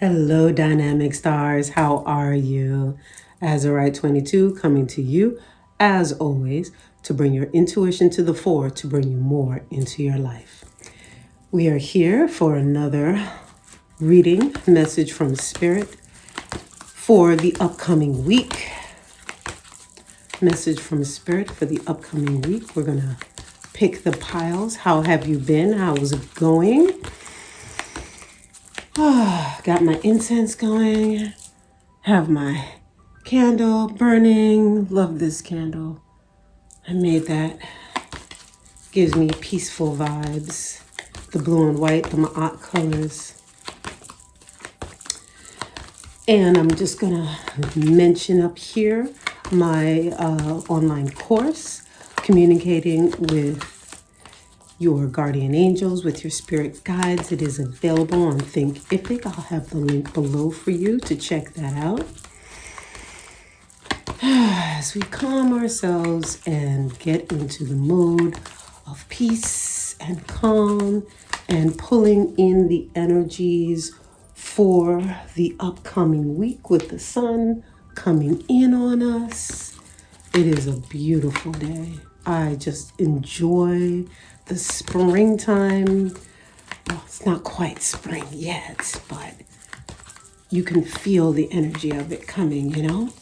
Hello, dynamic stars. How are you? Azurite 22 coming to you, as always, to bring your intuition to the fore, to bring you more into your life. We are here for another reading, message from Spirit for the upcoming week. Message from Spirit for the upcoming week. We're going to pick the piles. How have you been? How is it going? Got my incense going, have my candle burning. Love this candle. I made that. Gives me peaceful vibes. The blue and white, the Ma'at colors. And I'm just gonna mention up here my online course, communicating with your guardian angels, with your spirit guides. It is available on Thinkific. I'll have the link below for you to check that out. As we calm ourselves and get into the mode of peace and calm and pulling in the energies for the upcoming week with the sun coming in on us. It is a beautiful day. I just enjoy the springtime. Well, it's not quite spring yet, but you can feel the energy of it coming, you know?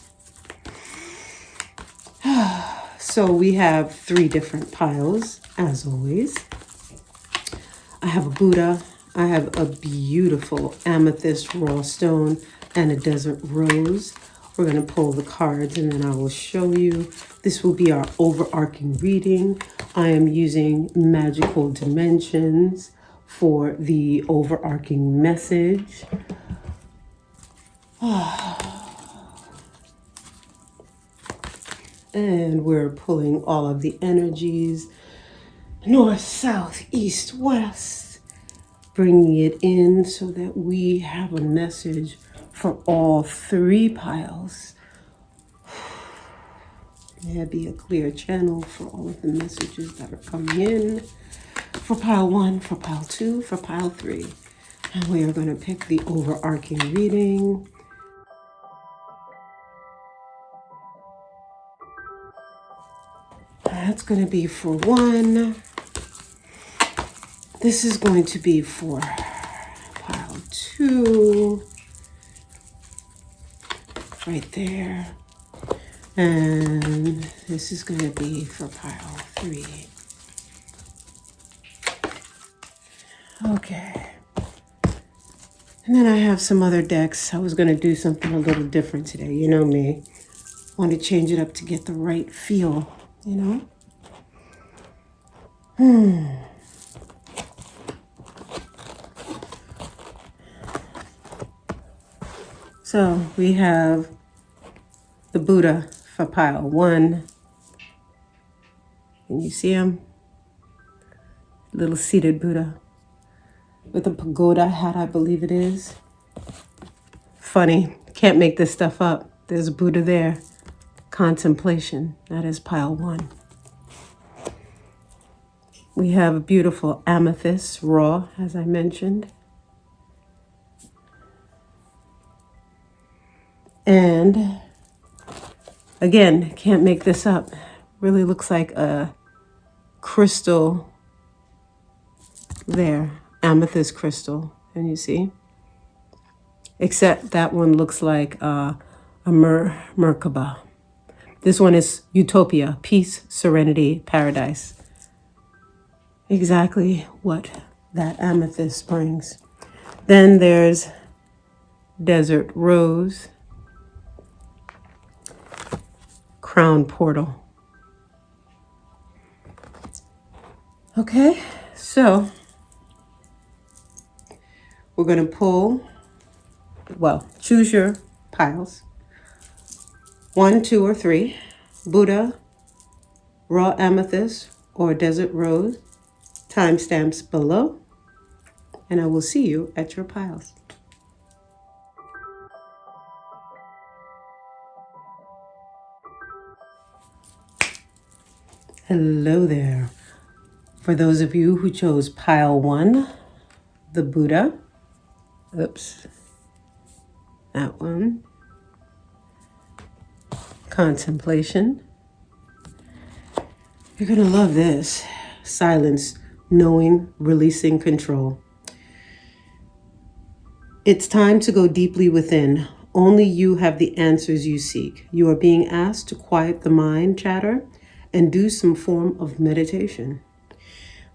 So we have 3 different piles, as always. I have a Buddha. I have a beautiful amethyst raw stone and a desert rose. We're going to pull the cards and then I will show you. This will be our overarching reading. I am using magical dimensions for the overarching message. And we're pulling all of the energies, north, south, east, west, bringing it in so that we have a message for all 3 piles. May it be a clear channel for all of the messages that are coming in. For pile 1, for pile 2, for pile 3. And we are going to pick the overarching reading. That's going to be for 1. This is going to be for pile 2. Right there. And this is going to be for pile 3. Okay. And then I have some other decks. I was going to do something a little different today. You know me. Want to change it up to get the right feel, you know? So we have the Buddha for pile 1. Can you see him? Little seated Buddha with a pagoda hat, I believe it is. Funny, can't make this stuff up. There's a Buddha there. Contemplation, that is pile 1. We have a beautiful amethyst raw, as I mentioned. And again, can't make this up. Really looks like a crystal there, amethyst crystal. And you see? Except that one looks like a Merkaba. This one is utopia, peace, serenity, paradise. Exactly what that amethyst brings. Then there's desert rose, crown portal. Okay, so we're going to pull, well, choose your piles. 1, 2, or 3. Buddha, raw amethyst, or desert rose. Timestamps below. And I will see you at your piles. Hello there. For those of you who chose pile 1, the Buddha. Oops. That one. Contemplation. You're going to love this. Silence, knowing, releasing control. It's time to go deeply within. Only you have the answers you seek. You are being asked to quiet the mind chatter and do some form of meditation.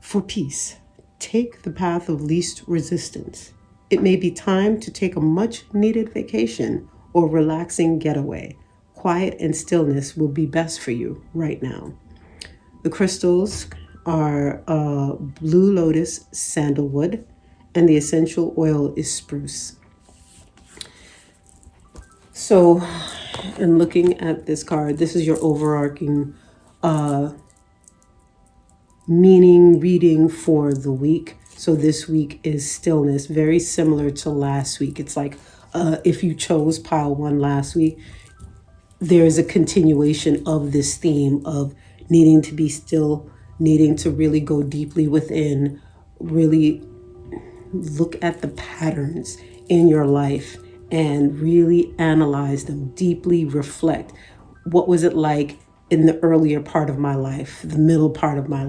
For peace, take the path of least resistance. It may be time to take a much needed vacation or relaxing getaway. Quiet and stillness will be best for you right now. The crystals are blue lotus, sandalwood, and the essential oil is spruce. So, in looking at this card, this is your overarching meaning reading for the week. So this week is stillness, very similar to last week. It's like if you chose pile 1 last week, there's a continuation of this theme of needing to be still, needing to really go deeply within, really look at the patterns in your life and really analyze them, deeply reflect. What was it like in the earlier part of my life, the middle part of my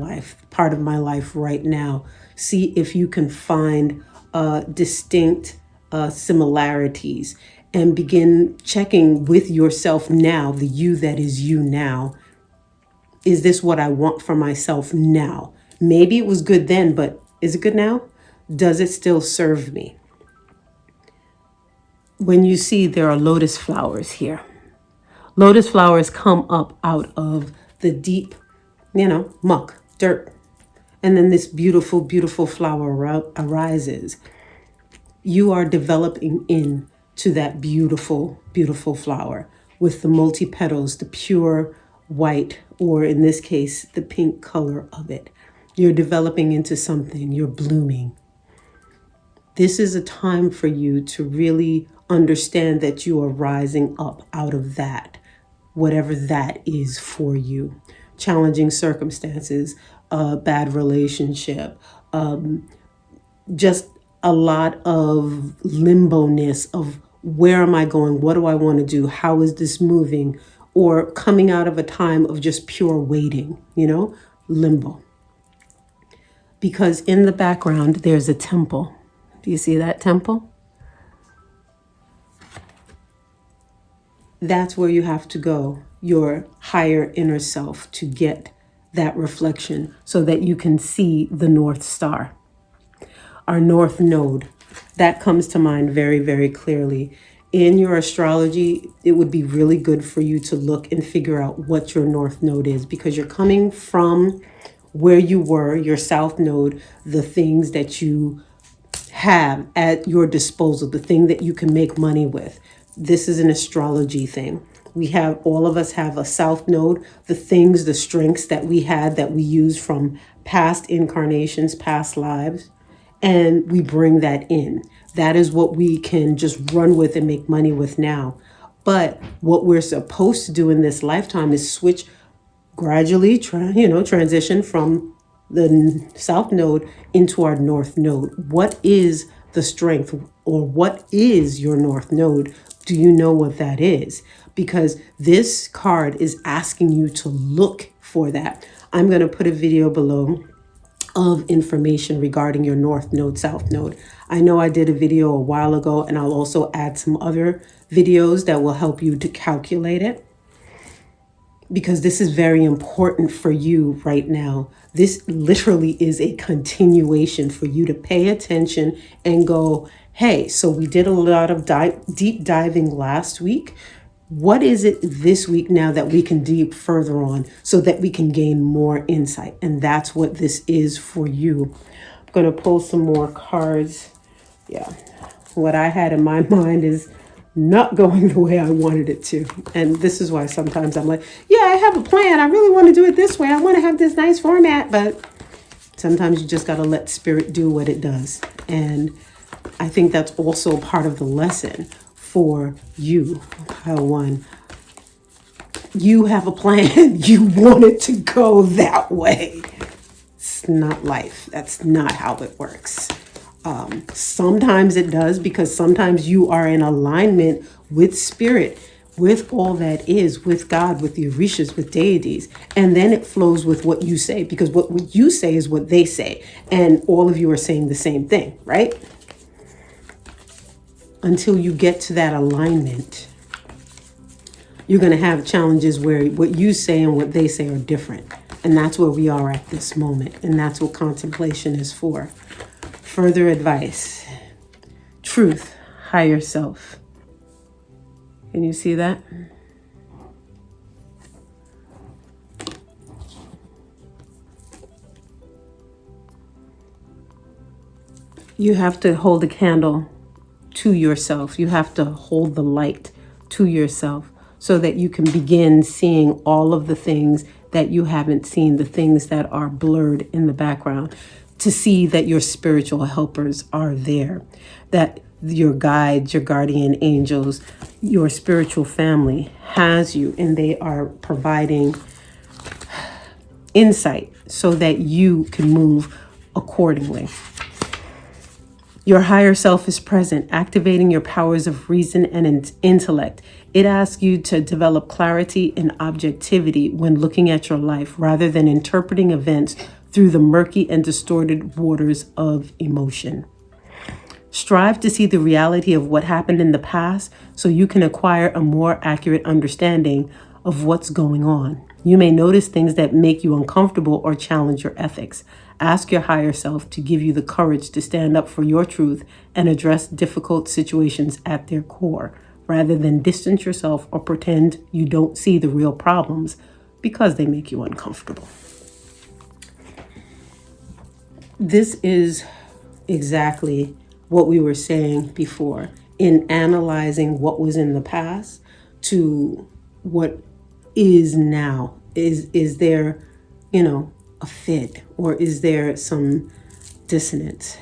life right now? See if you can find distinct similarities and begin checking with yourself now, the you that is you now. Is this what I want for myself now? Maybe it was good then, but is it good now? Does it still serve me? When you see there are lotus flowers here, lotus flowers come up out of the deep, muck, dirt. And then this beautiful, beautiful flower arises. You are developing into that beautiful, beautiful flower with the multi-petals, the pure white, or in this case, the pink color of it. You're developing into something, you're blooming. This is a time for you to really understand that you are rising up out of that, whatever that is for you. Challenging circumstances, a bad relationship, just a lot of limbo-ness of where am I going? What do I want to do? How is this moving? Or coming out of a time of just pure waiting, limbo. Because in the background, there's a temple. Do you see that temple? That's where you have to go, your higher inner self, to get that reflection so that you can see the North Star. Our North Node, that comes to mind very, very clearly. In your astrology, it would be really good for you to look and figure out what your North Node is, because you're coming from where you were, your South Node, the things that you have at your disposal, the thing that you can make money with. This is an astrology thing. All of us have a South Node, the things, the strengths that we had that we use from past incarnations, past lives, and we bring that in. That is what we can just run with and make money with now. But what we're supposed to do in this lifetime is switch gradually, transition from the South Node into our North Node. What is the strength, or what is your North Node? Do you know what that is? Because this card is asking you to look for that. I'm going to put a video below of information regarding your North Node, South Node. I know I did a video a while ago, and I'll also add some other videos that will help you to calculate it, because this is very important for you right now. This literally is a continuation for you to pay attention and go, hey, so we did a lot of deep diving last week. What is it this week now that we can deep further on so that we can gain more insight? And that's what this is for you. I'm going to pull some more cards. Yeah, what I had in my mind is not going the way I wanted it to. And this is why sometimes I'm like, yeah, I have a plan. I really want to do it this way. I want to have this nice format. But sometimes you just got to let spirit do what it does. And I think that's also part of the lesson for you, pile 1. You have a plan. You want it to go that way. It's not life. That's not how it works. Sometimes it does, because sometimes you are in alignment with spirit, with all that is, with God, with the orishas, with deities. And then it flows with what you say, because what you say is what they say. And all of you are saying the same thing, right? Until you get to that alignment, you're going to have challenges where what you say and what they say are different. And that's where we are at this moment. And that's what contemplation is for. Further advice. Truth, higher self. Can you see that? You have to hold a candle to yourself. You have to hold the light to yourself so that you can begin seeing all of the things that you haven't seen, the things that are blurred in the background, to see that your spiritual helpers are there, that your guides, your guardian angels, your spiritual family has you, and they are providing insight so that you can move accordingly. Your higher self is present, activating your powers of reason and intellect. It asks you to develop clarity and objectivity when looking at your life, rather than interpreting events through the murky and distorted waters of emotion. Strive to see the reality of what happened in the past so you can acquire a more accurate understanding of what's going on. You may notice things that make you uncomfortable or challenge your ethics. Ask your higher self to give you the courage to stand up for your truth and address difficult situations at their core, rather than distance yourself or pretend you don't see the real problems because they make you uncomfortable. This is exactly what we were saying before in analyzing what was in the past to what is now. Is there, a fit, or is there some dissonance?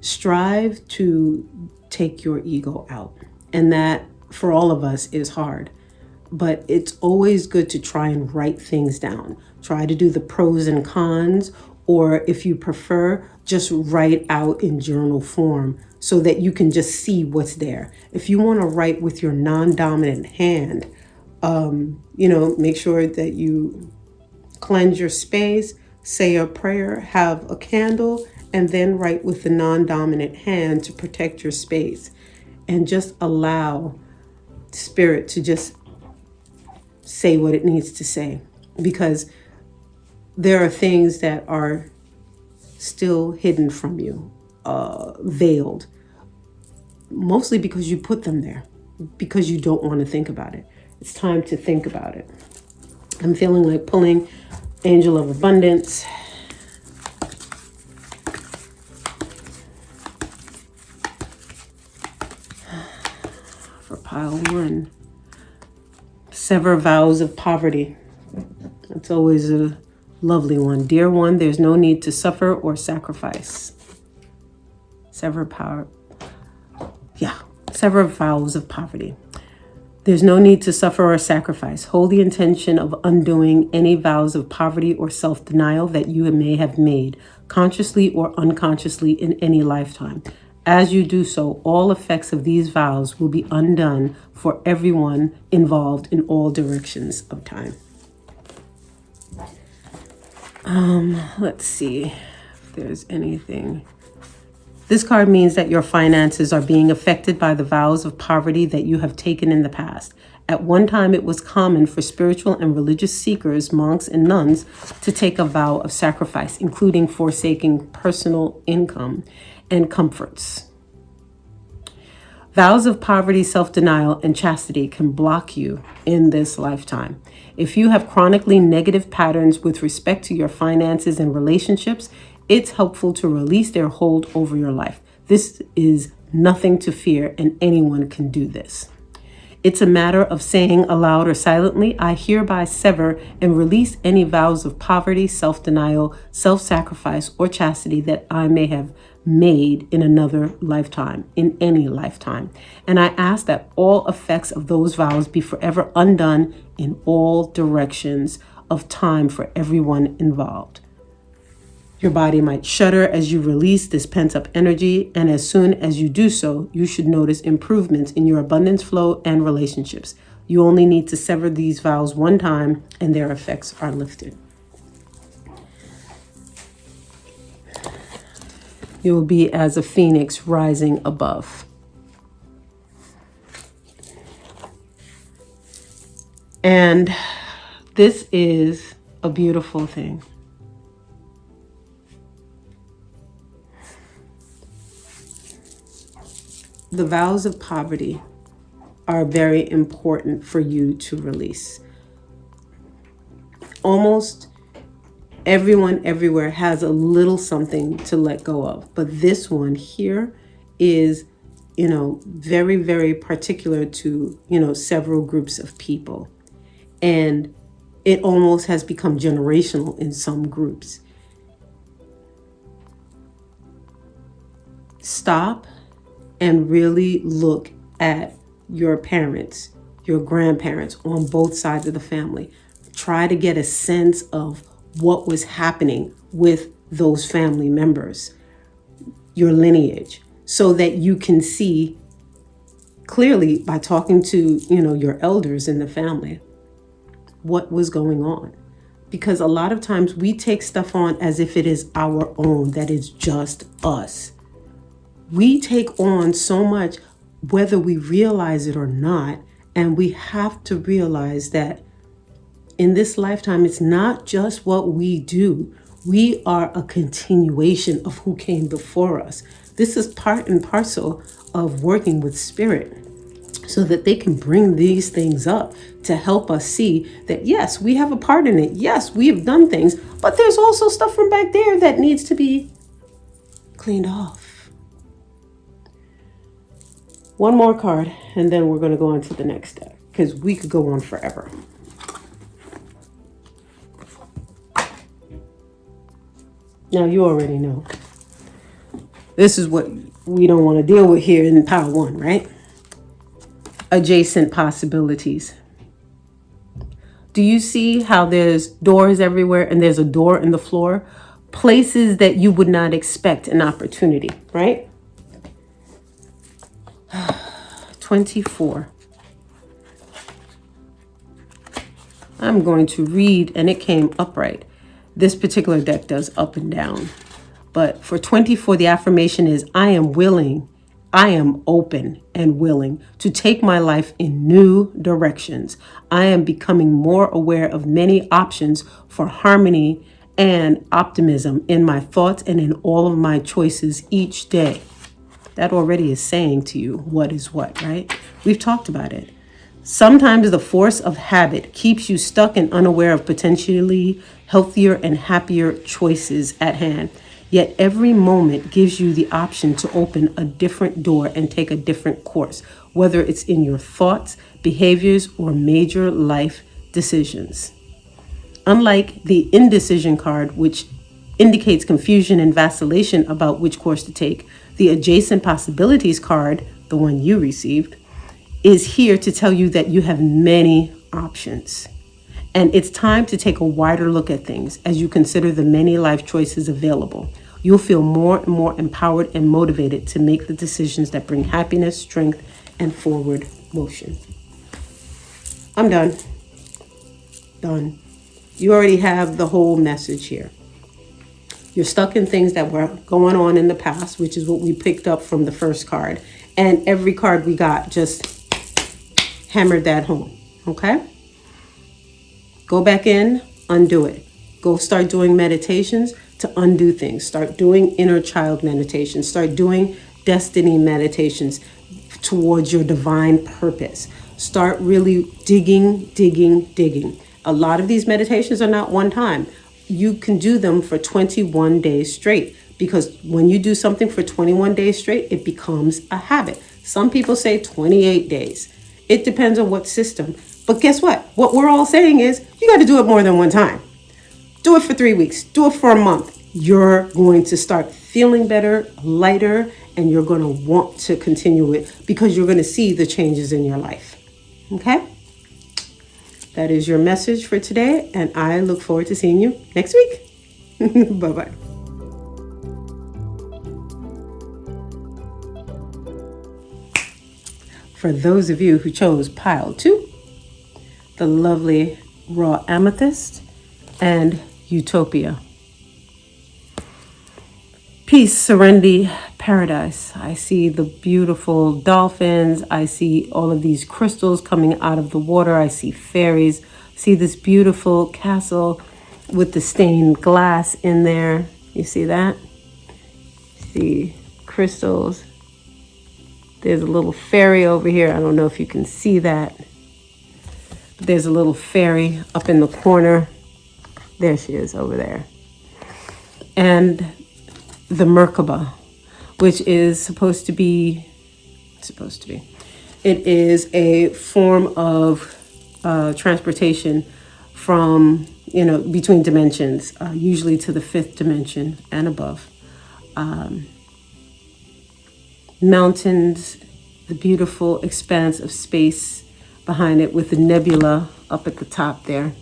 Strive to take your ego out. And that for all of us is hard. But it's always good to try and write things down. Try to do the pros and cons, or if you prefer, just write out in journal form so that you can just see what's there. If you want to write with your non-dominant hand, make sure that you cleanse your space, say a prayer, have a candle, and then write with the non-dominant hand to protect your space. And just allow spirit to just say what it needs to say, because there are things that are still hidden from you, veiled, mostly because you put them there, because you don't want to think about it. It's time to think about it. I'm feeling like pulling Angel of Abundance. For pile 1. Sever vows of poverty. It's always a lovely one. Dear one, there's no need to suffer or sacrifice. Sever vows of poverty. There's no need to suffer or sacrifice. Hold the intention of undoing any vows of poverty or self-denial that you may have made, consciously or unconsciously, in any lifetime. As you do so, all effects of these vows will be undone for everyone involved in all directions of time. Let's see if there's anything. This card means that your finances are being affected by the vows of poverty that you have taken in the past. At one time, it was common for spiritual and religious seekers, monks and nuns, to take a vow of sacrifice, including forsaking personal income and comforts. Vows of poverty, self-denial, and chastity can block you in this lifetime. If you have chronically negative patterns with respect to your finances and relationships, it's helpful to release their hold over your life. This is nothing to fear, and anyone can do this. It's a matter of saying aloud or silently, I hereby sever and release any vows of poverty, self-denial, self-sacrifice, or chastity that I may have made in another lifetime, in any lifetime. And I ask that all effects of those vows be forever undone in all directions of time for everyone involved. Your body might shudder as you release this pent-up energy, and as soon as you do so, you should notice improvements in your abundance flow and relationships. You only need to sever these vows one time, and their effects are lifted. You will be as a phoenix rising above. And this is a beautiful thing. The vows of poverty are very important for you to release. Almost everyone everywhere has a little something to let go of. But this one here is, very, very particular to, several groups of people. And it almost has become generational in some groups. Stop and really look at your parents, your grandparents on both sides of the family. Try to get a sense of what was happening with those family members, your lineage, so that you can see clearly by talking to, your elders in the family, what was going on. Because a lot of times we take stuff on as if it is our own, that is just us. We take on so much, whether we realize it or not, and we have to realize that in this lifetime, it's not just what we do. We are a continuation of who came before us. This is part and parcel of working with spirit, so that they can bring these things up to help us see that, yes, we have a part in it. Yes, we have done things, but there's also stuff from back there that needs to be cleaned off. One more card, and then we're going to go on to the next step, because we could go on forever. Now, you already know. This is what we don't want to deal with here in Power 1, right? Adjacent possibilities. Do you see how there's doors everywhere and there's a door in the floor? Places that you would not expect an opportunity, right? 24. I'm going to read, and it came upright. This particular deck does up and down. But for 24, the affirmation is, I am willing, I am open and willing to take my life in new directions. I am becoming more aware of many options for harmony and optimism in my thoughts and in all of my choices each day. That already is saying to you what is what, right? We've talked about it. Sometimes the force of habit keeps you stuck and unaware of potentially healthier and happier choices at hand. Yet every moment gives you the option to open a different door and take a different course, whether it's in your thoughts, behaviors, or major life decisions. Unlike the indecision card, which indicates confusion and vacillation about which course to take, the adjacent possibilities card, the one you received, is here to tell you that you have many options. And it's time to take a wider look at things as you consider the many life choices available. You'll feel more and more empowered and motivated to make the decisions that bring happiness, strength, and forward motion. I'm done. Done. You already have the whole message here. You're stuck in things that were going on in the past, which is what we picked up from the first card. And every card we got just hammered that home, okay? Go back in, undo it. Go start doing meditations to undo things. Start doing inner child meditations. Start doing destiny meditations towards your divine purpose. Start really digging. A lot of these meditations are not one time. You can do them for 21 days straight, because when you do something for 21 days straight, it becomes a habit. Some people say 28 days. It depends on what system. But guess what? What we're all saying is you got to do it more than one time. Do it for 3 weeks. Do it for a month. You're going to start feeling better, lighter, and you're going to want to continue it because you're going to see the changes in your life. Okay? That is your message for today, and I look forward to seeing you next week. Bye-bye. For those of you who chose pile 2, the lovely raw amethyst and utopia. Peace, serenity, paradise. I see the beautiful dolphins. I see all of these crystals coming out of the water. I see fairies. I see this beautiful castle with the stained glass in there. You see that? See crystals. There's a little fairy over here. I don't know if you can see that. There's a little fairy up in the corner. There she is over there. And the Merkaba, which is supposed to be, it is a form of transportation from, between dimensions, usually to the 5th dimension and above. Mountains, the beautiful expanse of space behind it with the nebula up at the top there.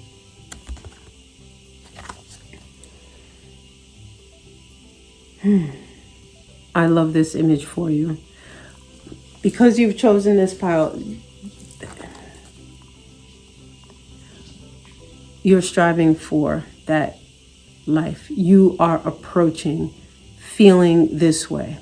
I love this image for you. Because you've chosen this pile, you're striving for that life. You are approaching feeling this way.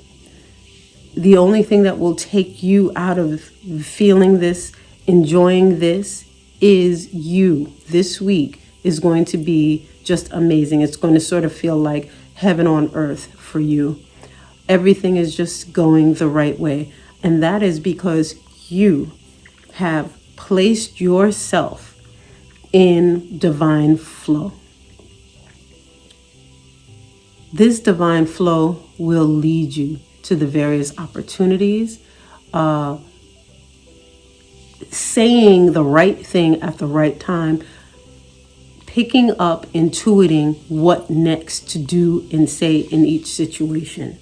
The only thing that will take you out of feeling this, enjoying this, is you. This week is going to be just amazing. It's going to sort of feel like heaven on earth for you. Everything is just going the right way. And that is because you have placed yourself in divine flow. This divine flow will lead you to the various opportunities, saying the right thing at the right time, picking up, intuiting what next to do and say in each situation.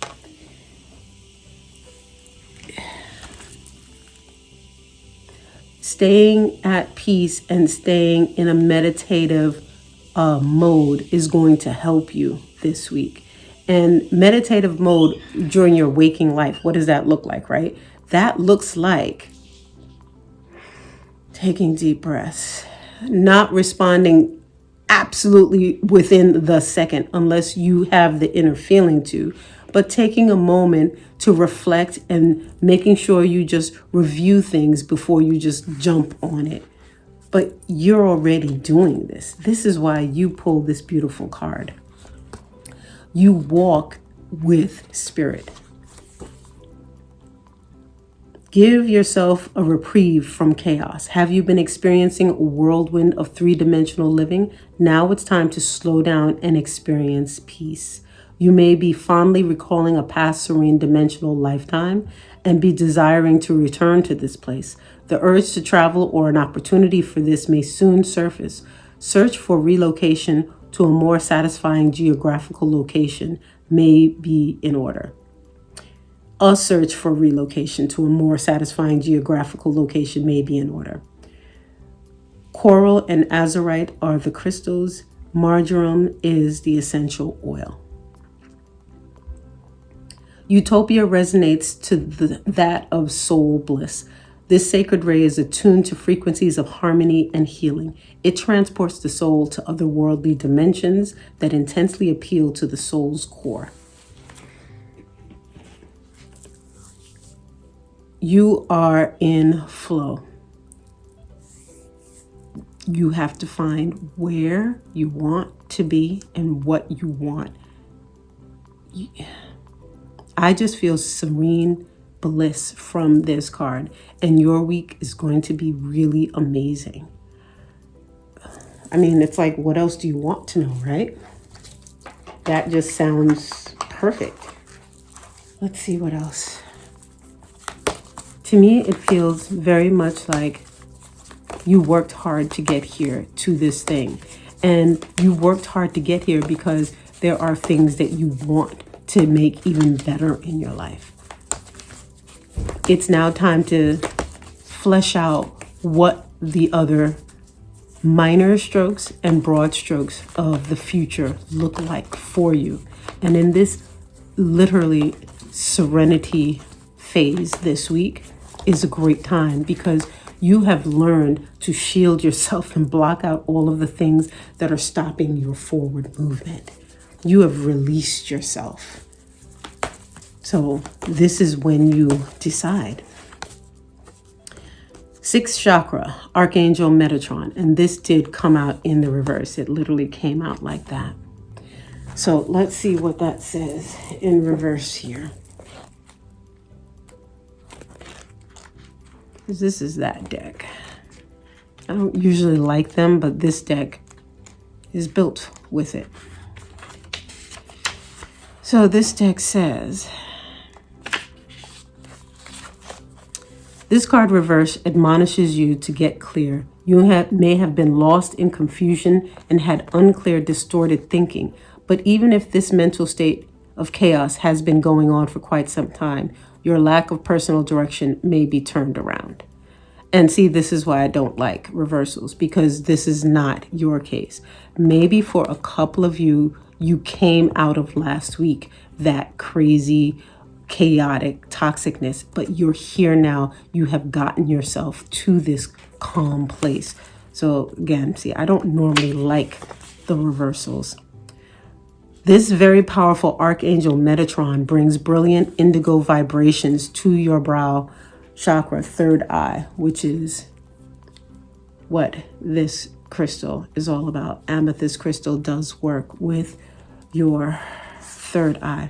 Staying at peace and staying in a meditative mode is going to help you this week. And meditative mode during your waking life, what does that look like, right? That looks like taking deep breaths, not responding absolutely within the second unless you have the inner feeling to, but taking a moment to reflect and making sure you just review things before you just jump on it. But you're already doing this. This is why you pull this beautiful card. You walk with spirit. Give yourself a reprieve from chaos. Have you been experiencing a whirlwind of 3-dimensional living? Now it's time to slow down and experience peace. You may be fondly recalling a past serene dimensional lifetime and be desiring to return to this place. The urge to travel or an opportunity for this may soon surface. Search for relocation to a more satisfying geographical location may be in order. A search for relocation to a more satisfying geographical location may be in order. Coral and azurite are the crystals. Marjoram is the essential oil. Utopia resonates to that of soul bliss. This sacred ray is attuned to frequencies of harmony and healing. It transports the soul to otherworldly dimensions that intensely appeal to the soul's core. You are in flow. You have to find where you want to be and what you want. I just feel serene bliss from this card, and your week is going to be really amazing. I mean, it's like, what else do you want to know, right? That just sounds perfect. Let's see what else. To me, it feels very much like you worked hard to get here to this thing. And you worked hard to get here because there are things that you want to make even better in your life. It's now time to flesh out what the other minor strokes and broad strokes of the future look like for you. And in this literally serenity phase this week, is a great time because you have learned to shield yourself and block out all of the things that are stopping your forward movement. You have released yourself. So this is when you decide. 6th chakra, Archangel Metatron. And this did come out in the reverse. It literally came out like that. So let's see what that says in reverse here. This is that deck. I don't usually like them, but this deck is built with it. So this deck says, this card reverse admonishes you to get clear. You may have been lost in confusion and had unclear, distorted thinking. But even if this mental state of chaos has been going on for quite some time, your lack of personal direction may be turned around. And see, this is why I don't like reversals, because this is not your case. Maybe for a couple of you, you came out of last week, that crazy, chaotic toxicness, but you're here now. You have gotten yourself to this calm place. So again, see, I don't normally like the reversals. This very powerful Archangel Metatron brings brilliant indigo vibrations to your brow chakra, third eye, which is what this crystal is all about. Amethyst crystal does work with your third eye,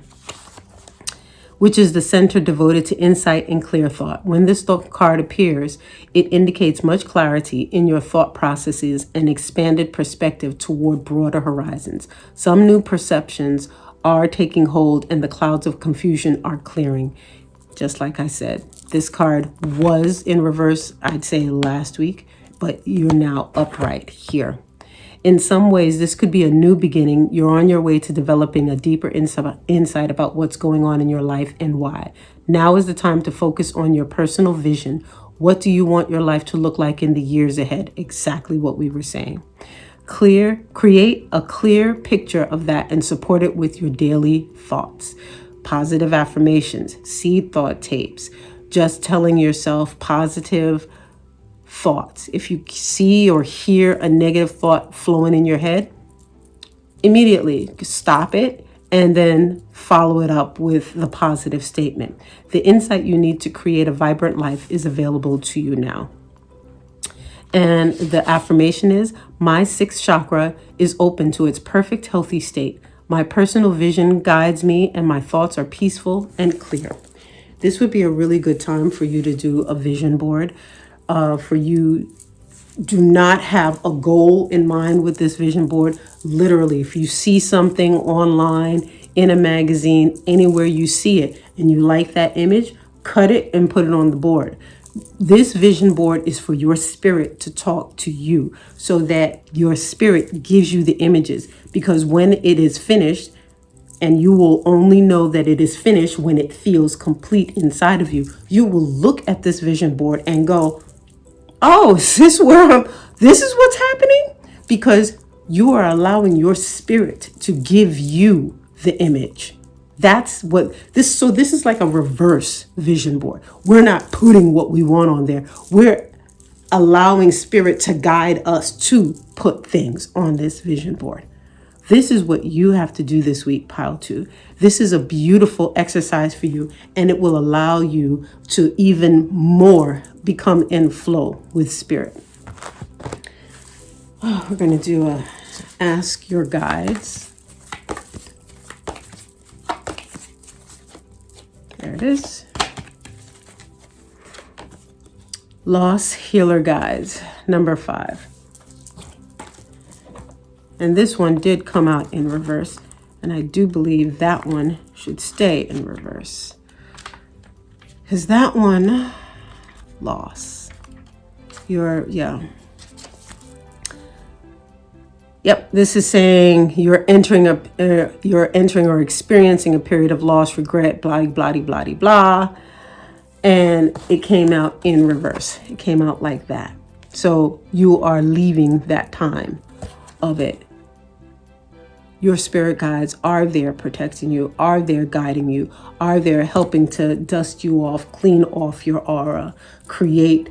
which is the center devoted to insight and clear thought. When this card appears, it indicates much clarity in your thought processes and expanded perspective toward broader horizons. Some new perceptions are taking hold and the clouds of confusion are clearing. Just like I said, this card was in reverse, I'd say last week, but you're now upright here. In some ways, this could be a new beginning. You're on your way to developing a deeper insight about what's going on in your life and why. Now is the time to focus on your personal vision. What do you want your life to look like in the years ahead? Exactly what we were saying. Create a clear picture of that and support it with your daily thoughts. Positive affirmations, seed thought tapes, just telling yourself positive thoughts. If you see or hear a negative thought flowing in your head, immediately stop it and then follow it up with the positive statement. The insight you need to create a vibrant life is available to you now. And the affirmation is, my 6th chakra is open to its perfect healthy state. My personal vision guides me and my thoughts are peaceful and clear. This would be a really good time for you to do a vision board. For you do not have a goal in mind with this vision board. Literally, if you see something online, in a magazine, anywhere you see it, and you like that image, cut it and put it on the board. This vision board is for your spirit to talk to you so that your spirit gives you the images, because when it is finished, and you will only know that it is finished when it feels complete inside of you, you will look at this vision board and go, oh, is this this is what's happening? Because you are allowing your spirit to give you the image. That's what this is like a reverse vision board. We're not putting what we want on there. We're allowing spirit to guide us to put things on this vision board. This is what you have to do this week, pile 2. This is a beautiful exercise for you, and it will allow you to even more become in flow with spirit. Oh, we're going to do a Ask Your Guides. There it is. Loss Healer Guides, number 5. And this one did come out in reverse, and I do believe that one should stay in reverse, because that one, loss. Yep, this is saying you're entering or experiencing a period of loss, regret, blah, blah, blah, blah, blah. And it came out in reverse. It came out like that. So you are leaving that time of it. Your spirit guides are there protecting you, are there guiding you, are there helping to dust you off, clean off your aura, create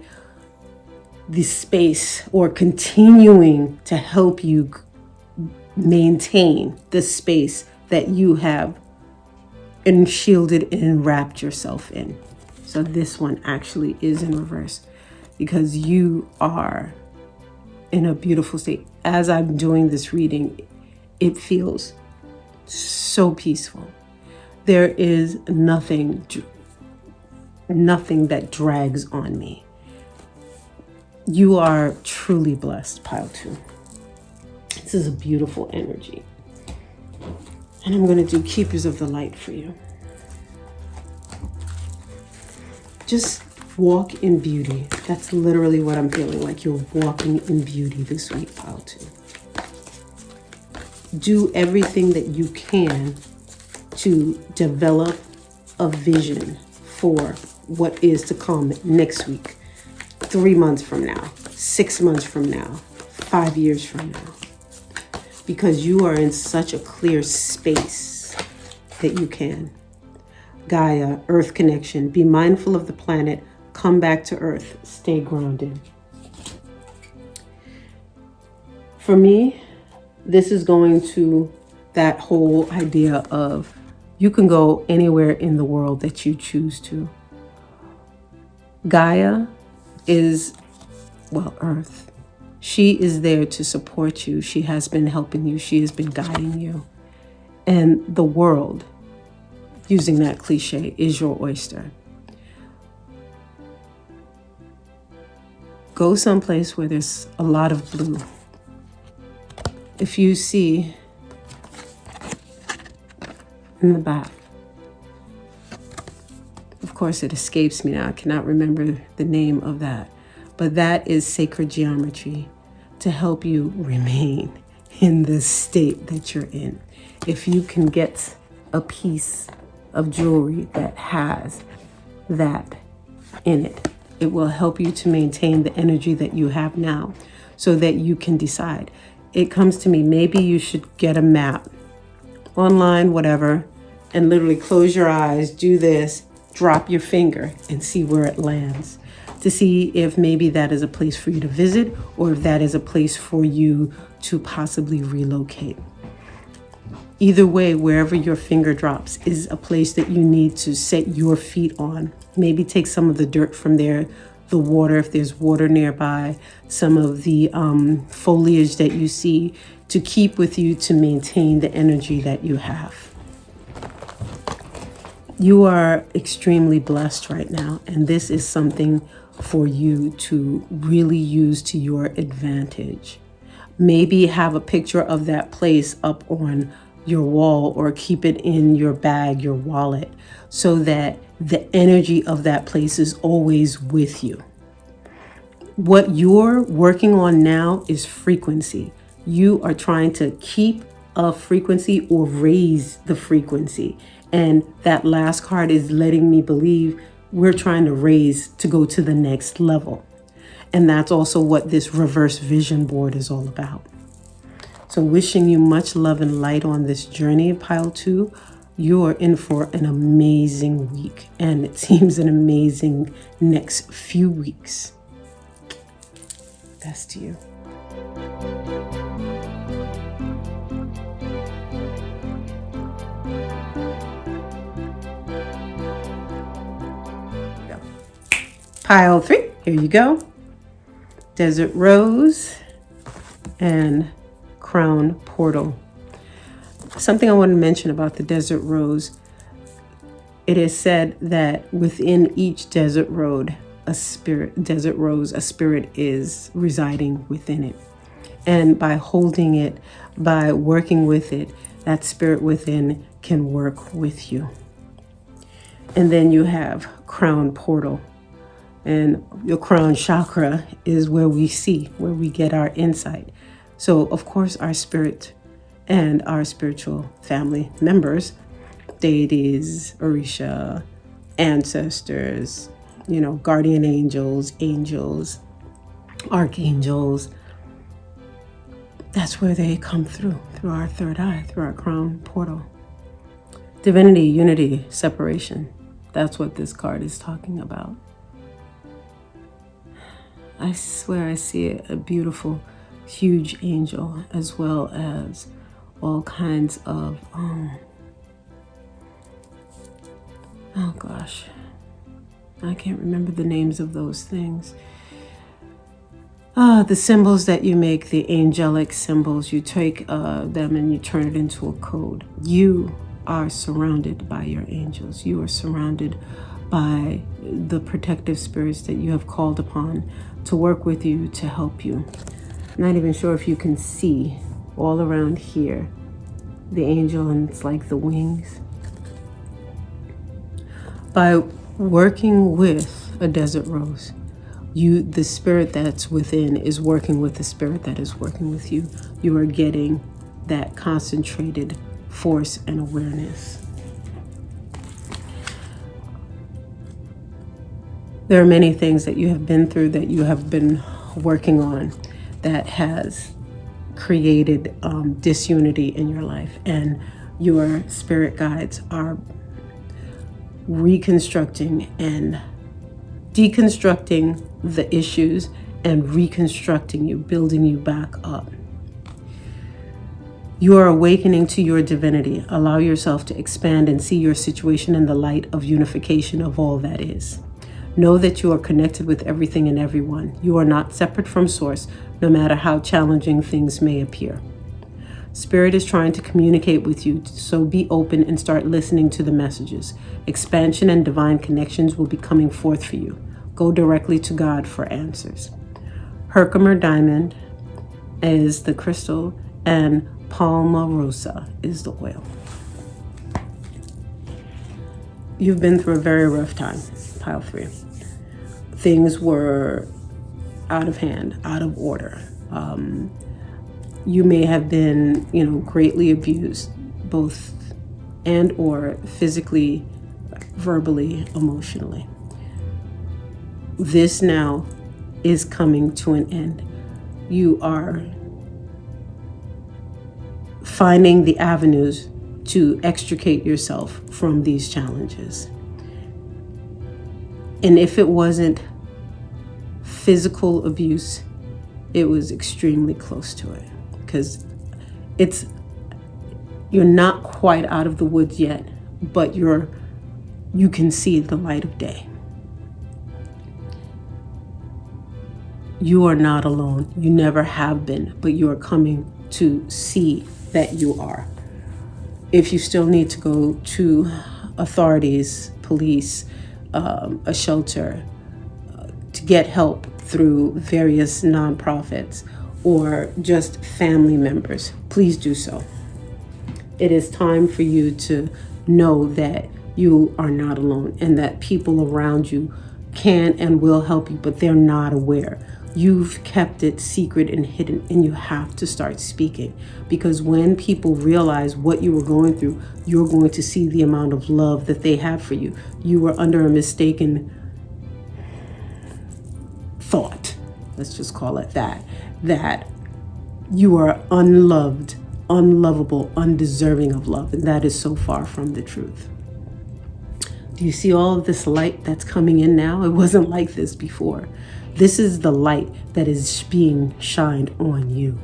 the space, or continuing to help you maintain the space that you have shielded and wrapped yourself in. So this one actually is in reverse because you are in a beautiful state. As I'm doing this reading, it feels so peaceful. There is nothing that drags on me. You are truly blessed, pile 2. This is a beautiful energy. And I'm going to do Keepers of the Light for you. Just walk in beauty. That's literally what I'm feeling like. You're walking in beauty this week, pile 2. Do everything that you can to develop a vision for what is to come next week, 3 months from now, 6 months from now, 5 years from now. Because you are in such a clear space that you can. Gaia, Earth connection, be mindful of the planet, come back to Earth, stay grounded. For me, this is going to that whole idea of you can go anywhere in the world that you choose to. Gaia is, Earth. She is there to support you. She has been helping you. She has been guiding you. And the world, using that cliche, is your oyster. Go someplace where there's a lot of blue. If you see in the back, of course it escapes me now, I cannot remember the name of that, but that is sacred geometry to help you remain in the state that you're in. If you can get a piece of jewelry that has that in it, it will help you to maintain the energy that you have now so that you can decide. It comes to me, maybe you should get a map online, whatever, and literally close your eyes, do this, drop your finger and see where it lands, to see if maybe that is a place for you to visit or if that is a place for you to possibly relocate. Either way, wherever your finger drops is a place that you need to set your feet on. Maybe take some of the dirt from there, the water, if there's water nearby, some of the foliage that you see, to keep with you to maintain the energy that you have. You are extremely blessed right now, and this is something for you to really use to your advantage. Maybe have a picture of that place up on your wall or keep it in your bag, your wallet, so that the energy of that place is always with you. What you're working on now is frequency. You are trying to keep a frequency or raise the frequency. And that last card is letting me believe we're trying to raise to go to the next level. And that's also what this reverse vision board is all about. So wishing you much love and light on this journey, pile 2. You're in for an amazing week, and it seems an amazing next few weeks. Best to you. Pile 3, here you go. Desert Rose and Crown Portal. Something I want to mention about the Desert Rose. It is said that within each desert rose, a spirit is residing within it. And by holding it, by working with it, that spirit within can work with you. And then you have Crown Portal. And your crown chakra is where we see, where we get our insight. So, of course, our spirit and our spiritual family members, deities, Orisha, ancestors, guardian angels, archangels, That's where they come through our third eye, through our crown portal. Divinity, unity, separation. That's what this card is talking about. I swear I see a beautiful, huge angel, as well as all kinds of, oh gosh, I can't remember the names of those things. The symbols that you make, the angelic symbols, you take them and you turn it into a code. You are surrounded by your angels. You are surrounded by the protective spirits that you have called upon to work with you, to help you. I'm not even sure if you can see all around here the angel, and it's like the wings. By working with a desert rose, the spirit that's within is working with the spirit that is working with you. You are getting that concentrated force and awareness. There are many things that you have been through, that you have been working on, that has created disunity in your life, and your spirit guides are reconstructing and deconstructing the issues and reconstructing you, building you back up. You are awakening to your divinity. Allow yourself to expand and see your situation in the light of unification of all that is. Know that you are connected with everything and everyone. You are not separate from Source, no matter how challenging things may appear. Spirit is trying to communicate with you, so be open and start listening to the messages. Expansion and divine connections will be coming forth for you. Go directly to God for answers. Herkimer diamond is the crystal, and Palmarosa is the oil. You've been through a very rough time, pile 3. Things were out of hand, out of order. You may have been, greatly abused, both and or physically, verbally, emotionally. This now is coming to an end. You are finding the avenues to extricate yourself from these challenges. And if it wasn't physical abuse, it was extremely close to it, because you're not quite out of the woods yet, but you can see the light of day. You are not alone. You never have been, but you are coming to see that you are. If you still need to go to authorities, police, a shelter, to get help through various nonprofits or just family members, please do so. It is time for you to know that you are not alone, and that people around you can and will help you, but they're not aware. You've kept it secret and hidden, and you have to start speaking, because when people realize what you were going through, you're going to see the amount of love that they have for you. You were under a mistaken thought, let's just call it that you are unloved, unlovable, undeserving of love, and that is so far from the truth. Do you see all of this light that's coming in now? It wasn't like this before. This is the light that is being shined on you.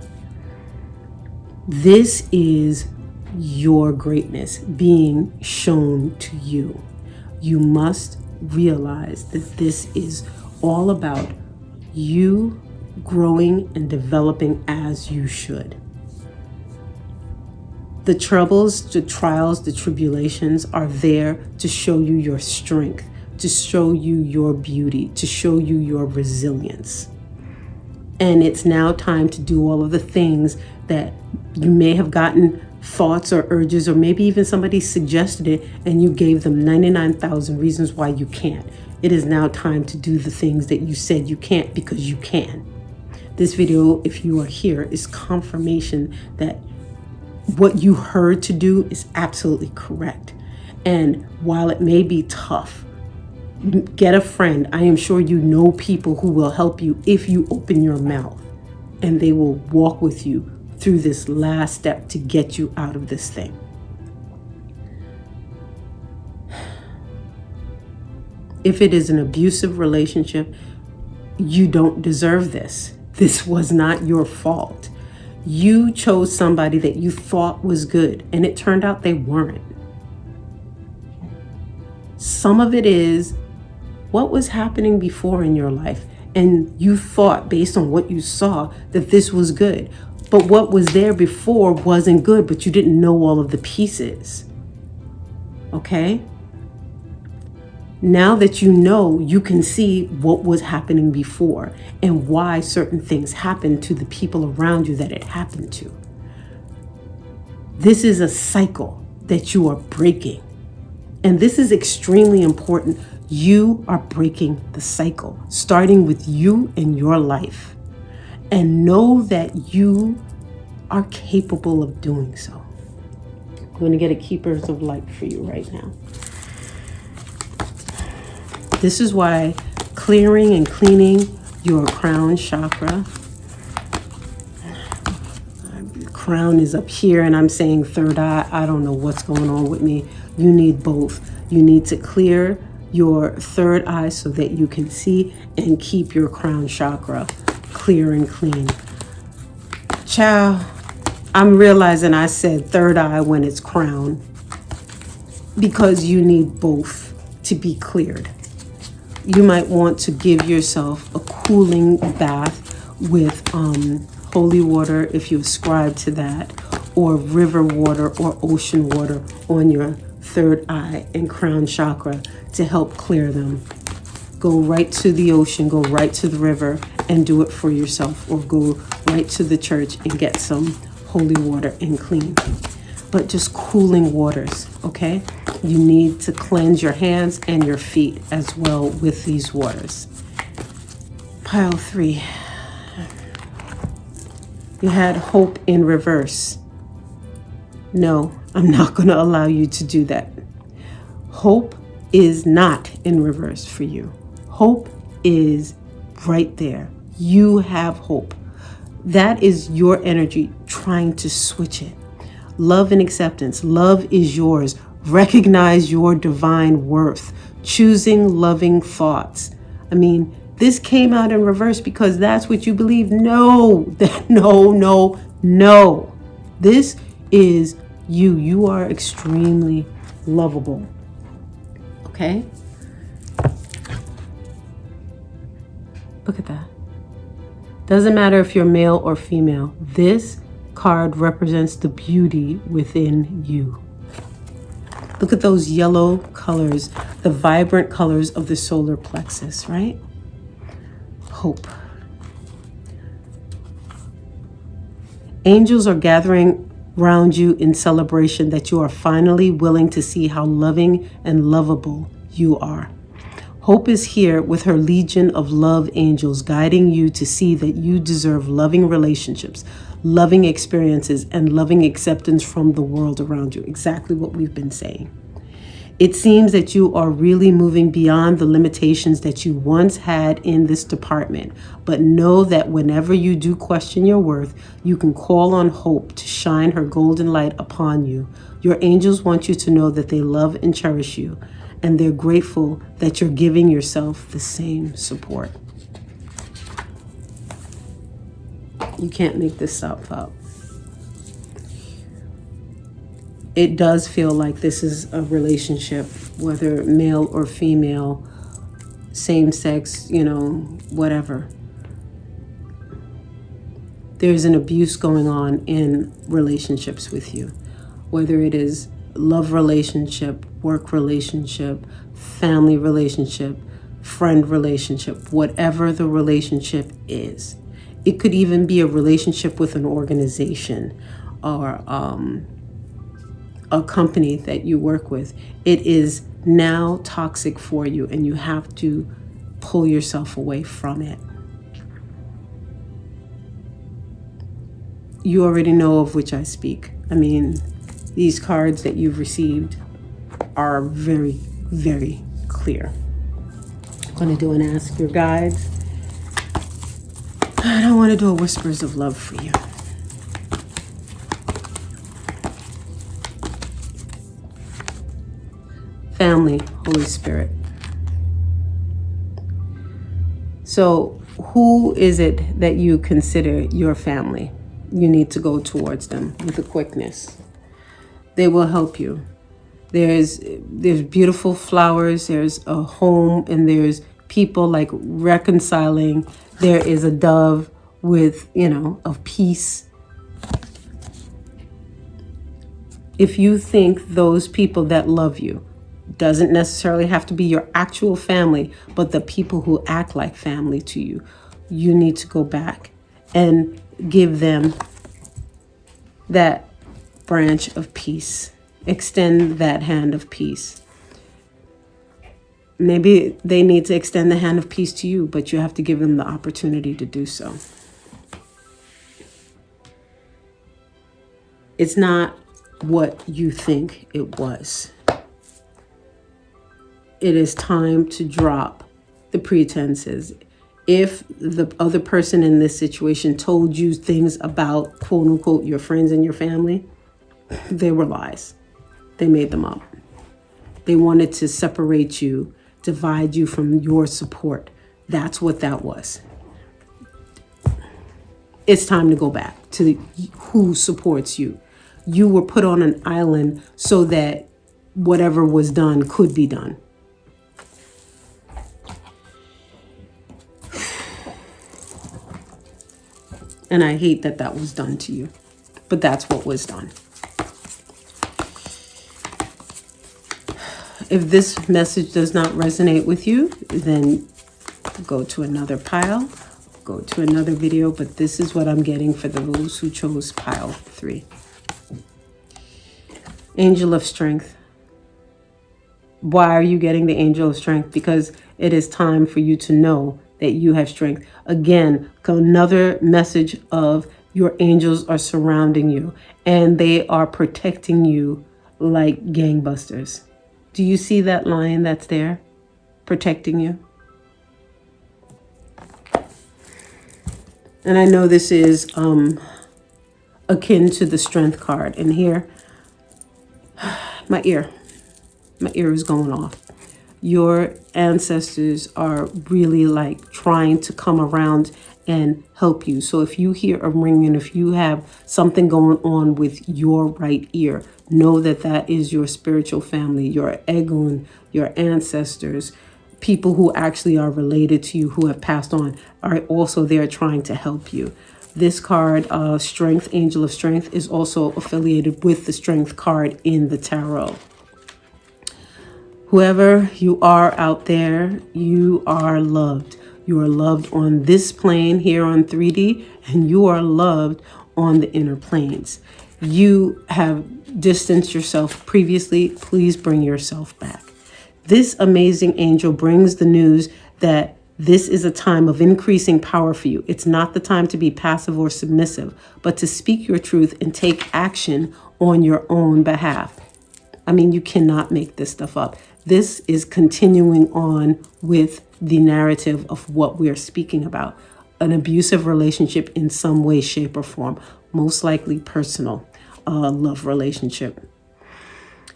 This is your greatness being shown to you. You must realize that this is all about you growing and developing as you should. The troubles, the trials, the tribulations are there to show you your strength, to show you your beauty, to show you your resilience. And it's now time to do all of the things that you may have gotten thoughts or urges, or maybe even somebody suggested it and you gave them 99,000 reasons why you can't. It is now time to do the things that you said you can't, because you can. This video, if you are here, is confirmation that what you heard to do is absolutely correct. And while it may be tough, get a friend. I am sure you know people who will help you if you open your mouth, and they will walk with you through this last step to get you out of this thing. If it is an abusive relationship, you don't deserve this. This was not your fault. You chose somebody that you thought was good, and it turned out they weren't. Some of it is what was happening before in your life, and you thought based on what you saw that this was good. But what was there before wasn't good, but you didn't know all of the pieces. Okay? Now that you know, you can see what was happening before and why certain things happened to the people around you that it happened to. This is a cycle that you are breaking. And this is extremely important. You are breaking the cycle, starting with you and your life. And know that you are capable of doing so. I'm going to get a Keepers of Light for you right now. This is why clearing and cleaning your crown chakra. Crown is up here and I'm saying third eye. I don't know what's going on with me. You need both. You need to clear your third eye so that you can see and keep your crown chakra clear and clean. Child, I'm realizing I said third eye when it's crown because you need both to be cleared. You might want to give yourself a cooling bath with holy water if you ascribe to that, or river water or ocean water on your third eye and crown chakra to help clear them. Go right to the ocean, go right to the river and do it for yourself, or go right to the church and get some holy water and clean. But just cooling waters, okay? You need to cleanse your hands and your feet as well with these waters. Pile 3. You had hope in reverse. No, I'm not going to allow you to do that. Hope is not in reverse for you. Hope is right there. You have hope. That is your energy trying to switch it. Love and acceptance. Love is yours. Recognize your divine worth. Choosing loving thoughts. I mean, this came out in reverse because that's what you believe. No. This is you. You are extremely lovable. Okay? Look at that. Doesn't matter if you're male or female. This card represents the beauty within you. Look at those yellow colors, the vibrant colors of the solar plexus, right? Hope. Angels are gathering around you in celebration that you are finally willing to see how loving and lovable you are. Hope is here with her legion of love angels guiding you to see that you deserve loving relationships, loving experiences, and loving acceptance from the world around you. Exactly what we've been saying. It seems that you are really moving beyond the limitations that you once had in this department. But know that whenever you do question your worth, you can call on hope to shine her golden light upon you. Your angels want you to know that they love and cherish you, and they're grateful that you're giving yourself the same support. You can't make this stuff up. It does feel like this is a relationship, whether male or female, same sex, whatever. There's an abuse going on in relationships with you, whether it is love relationship, work relationship, family relationship, friend relationship, whatever the relationship is. It could even be a relationship with an organization or a company that you work with. It is now toxic for you, and you have to pull yourself away from it. You already know of which I speak. I mean, these cards that you've received are very, very clear. I'm going to do an Ask Your Guides. I don't want to do a Whispers of Love for you. family, Holy Spirit. So who is it that you consider your family? You need to go towards them with a quickness. They will help you. There's beautiful flowers, there's a home, and there's people like reconciling. There is a dove with, of peace. If you think those people that love you, doesn't necessarily have to be your actual family, but the people who act like family to you, you need to go back and give them that branch of peace. Extend that hand of peace. Maybe they need to extend the hand of peace to you, but you have to give them the opportunity to do so. It's not what you think it was. It is time to drop the pretenses. If the other person in this situation told you things about, quote unquote, your friends and your family, they were lies. They made them up. They wanted to separate you, divide you from your support. That's what that was. It's time to go back to who supports you. You were put on an island so that whatever was done could be done. And I hate that that was done to you, but that's what was done. If this message does not resonate with you, then go to another pile, go to another video, but this is what I'm getting for those who chose pile 3. Angel of Strength. Why are you getting the Angel of Strength? Because it is time for you to know that you have strength. Again, another message of your angels are surrounding you and they are protecting you like gangbusters. Do you see that lion that's there protecting you? And I know this is akin to the Strength card. And here, my ear is going off. Your ancestors are really like trying to come around and help you. So if you hear a ringing, if you have something going on with your right ear, know that that is your spiritual family, your Egun, your ancestors, people who actually are related to you, who have passed on, are also there trying to help you. This card, Strength, Angel of Strength, is also affiliated with the Strength card in the tarot. Whoever you are out there, you are loved. You are loved on this plane here on 3D, and you are loved on the inner planes. You have distanced yourself previously. Please bring yourself back. This amazing angel brings the news that this is a time of increasing power for you. It's not the time to be passive or submissive, but to speak your truth and take action on your own behalf. I mean, you cannot make this stuff up. This is continuing on with the narrative of what we're speaking about. An abusive relationship in some way, shape, or form. Most likely personal love relationship.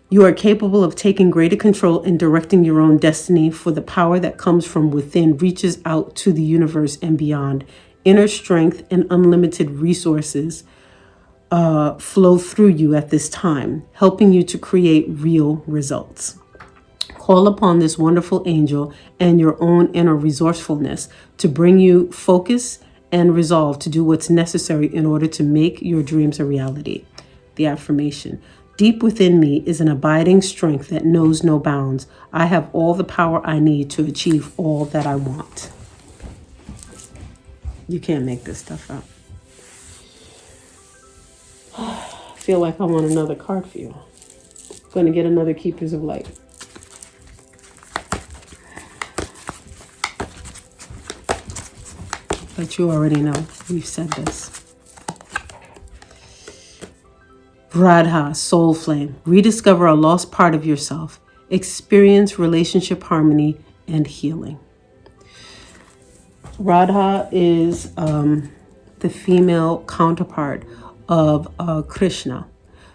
You are capable of taking greater control and directing your own destiny, for the power that comes from within reaches out to the universe and beyond. Inner strength and unlimited resources flow through you at this time, helping you to create real results. Call upon this wonderful angel and your own inner resourcefulness to bring you focus and resolve to do what's necessary in order to make your dreams a reality. The affirmation: deep within me is an abiding strength that knows no bounds. I have all the power I need to achieve all that I want. You can't make this stuff up. I feel like I want another card for you. I'm going to get another Keepers of Light. But you already know, we've said this. Radha, soul flame. Rediscover a lost part of yourself. Experience relationship harmony and healing. Radha is the female counterpart of Krishna.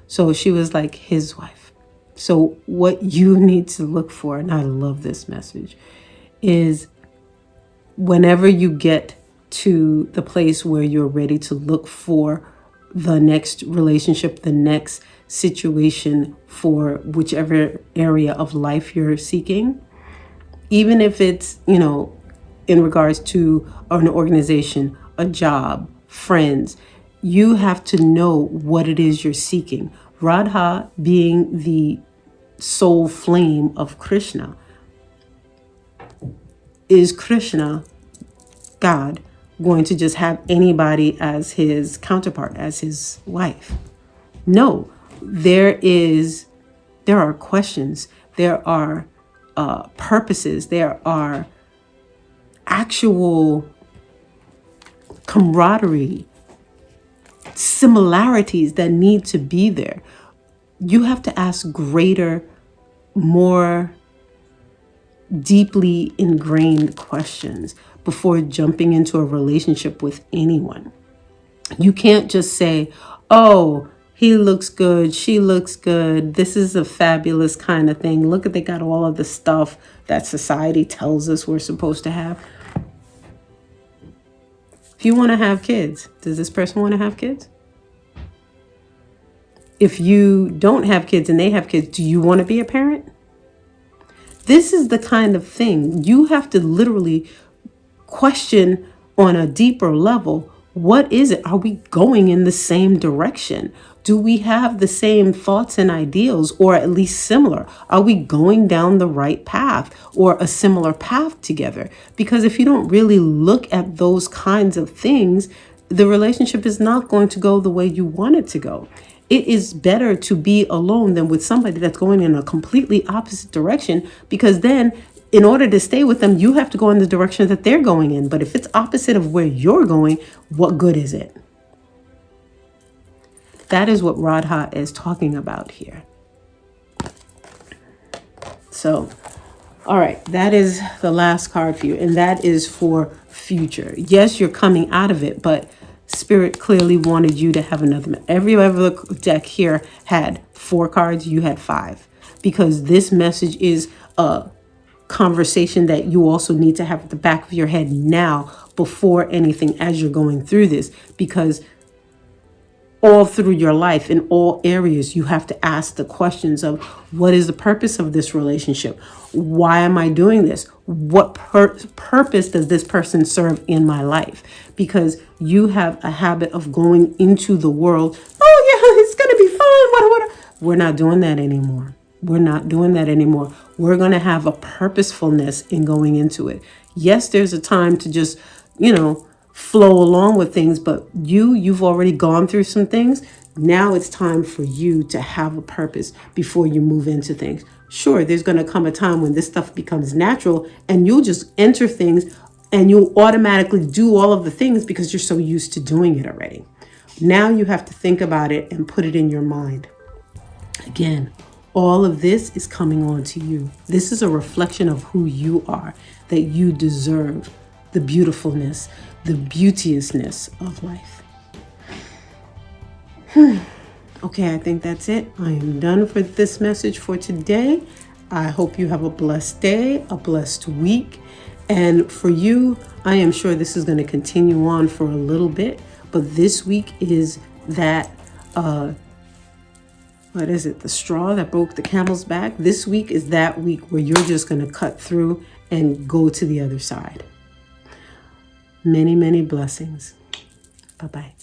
So she was like his wife. So what you need to look for, and I love this message, is whenever you get to the place where you're ready to look for the next relationship, the next situation for whichever area of life you're seeking, even if it's, in regards to an organization, a job, friends, you have to know what it is you're seeking. Radha being the soul flame of Krishna. Is Krishna, God, going to just have anybody as his counterpart, as his wife? No, there are questions, there are purposes, there are actual camaraderie, similarities that need to be there. You have to ask greater, more deeply ingrained questions before jumping into a relationship with anyone. You can't just say, oh, he looks good, she looks good, this is a fabulous kind of thing. Look at, they got all of the stuff that society tells us we're supposed to have. If you want to have kids, does this person want to have kids? If you don't have kids and they have kids, do you want to be a parent? This is the kind of thing you have to literally question on a deeper level. What is it? Are we going in the same direction? Do we have the same thoughts and ideals, or at least similar? Are we going down the right path or a similar path together? Because if you don't really look at those kinds of things, the relationship is not going to go the way you want it to go. It is better to be alone than with somebody that's going in a completely opposite direction, because then in order to stay with them, you have to go in the direction that they're going in. But if it's opposite of where you're going, what good is it? That is what Radha is talking about here. So, all right, that is the last card for you. And that is for future. Yes, you're coming out of it, but Spirit clearly wanted you to have another. Every other deck here had 4 cards. You had 5. Because this message is a conversation that you also need to have at the back of your head now, before anything, as you're going through this. Because all through your life, in all areas, you have to ask the questions of, what is the purpose of this relationship? Why am I doing this? What purpose does this person serve in my life? Because you have a habit of going into the world, oh yeah, it's going to be fun. We're not doing that anymore. We're not doing that anymore. We're going to have a purposefulness in going into it. Yes, there's a time to just, flow along with things, but you've already gone through some things. Now it's time for you to have a purpose before you move into things. Sure, there's going to come a time when this stuff becomes natural and you'll just enter things and you'll automatically do all of the things because you're so used to doing it already. Now you have to think about it and put it in your mind. Again, all of this is coming on to you. This is a reflection of who you are, that you deserve the beautifulness, the beauteousness of life. Okay, I think that's it. I am done for this message for today. I hope you have a blessed day, a blessed week. And for you, I am sure this is going to continue on for a little bit. But this week is that, what is it? The straw that broke the camel's back. This week is that week where you're just going to cut through and go to the other side. Many, many blessings. Bye-bye.